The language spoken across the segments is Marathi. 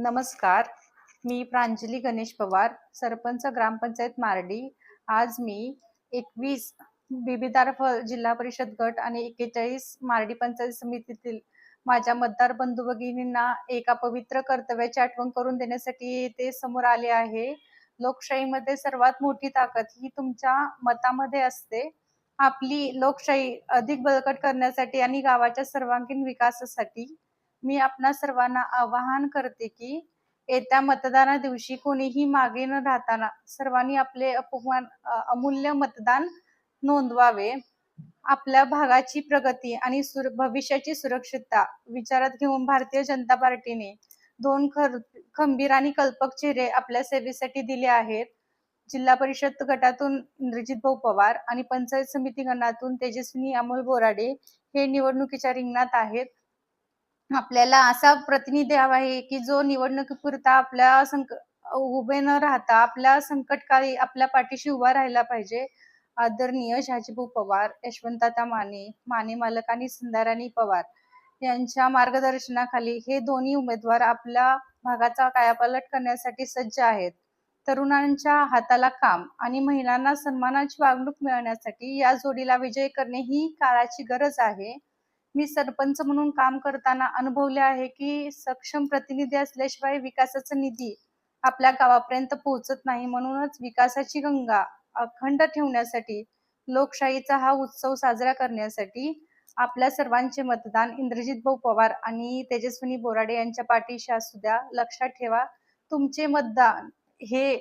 नमस्कार. मी प्रांजली गणेश पवार, सरपंच ग्रामपंचायत मारडी. आज मी 21 बिबिदारफळ जिल्हा परिषद गट आणि 41 मारडी पंचायत समितीतील माझ्या मतदार बंधू भगिनींना एका पवित्र कर्तव्याची आठवण करून देण्यासाठी ते समोर आले आहे. लोकशाहीमध्ये सर्वात मोठी ताकद ही तुमच्या मतामध्ये असते. आपली लोकशाही अधिक बळकट करण्यासाठी आणि गावाच्या सर्वांगीण विकासासाठी मी आपणा सर्वांना आवाहन करते की येत्या मतदाना दिवशी कोणीही मागे न राहताना सर्वांनी आपले अमूल्य मतदान नोंदवावे. आपल्या भागाची प्रगती आणि भविष्याची सुरक्षितता विचारात घेऊन भारतीय जनता पार्टीने दोन खंबीर आणि कल्पक चेहरे आपल्या सेवेसाठी दिले आहेत. जिल्हा परिषद गटातून इंद्रजित भाऊ पवार आणि पंचायत समिती गणातून तेजस्विनी अमोल बोराडे हे निवडणुकीच्या रिंगणात आहेत. आपल्याला असा प्रतिनिधी हवा आहे की जो निवडणुकीपुरता उभे न राहता आपल्या संकटकाळी आपल्या पाठीशी उभा राहायला पाहिजे. आदरणीय शहाजीभाऊ पवार, यशवंतताता माने, माने मालक आणि सुंदराणी पवार यांच्या मार्गदर्शनाखाली हे दोन्ही उमेदवार आपल्या भागाचा कायापालट करण्यासाठी सज्ज आहेत. तरुणांच्या हाताला काम आणि महिलांना सन्मानाची वागणूक मिळवण्यासाठी या जोडीला विजय करणे ही काळाची गरज आहे. मी सरपंच म्हणून काम करताना अनुभवले आहे की सक्षम प्रतिनिधी असल्याशिवाय विकासाचा निधी आपल्या गावापर्यंत पोहोचत नाही. म्हणूनच विकासाची गंगा अखंड ठेवण्यासाठी, लोकशाहीचा हा उत्सव साजरा करण्यासाठी आपल्या सर्वांचे मतदान इंद्रजित भाऊ पवार आणि तेजस्विनी बोराडे यांच्या पाठीशी असू द्या. लक्षात ठेवा, तुमचे मतदान हे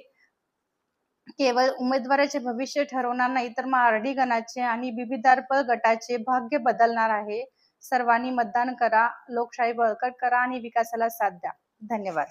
केवळ उमेदवाराचे भविष्य ठरवणार नाही तर मारडी गणाचे आणि बिबिदारफळ गटाचे भाग्य बदलणार आहे. सर्वांनी मतदान करा, लोकशाही बळकट करा आणि विकासाला साथ द्या. धन्यवाद.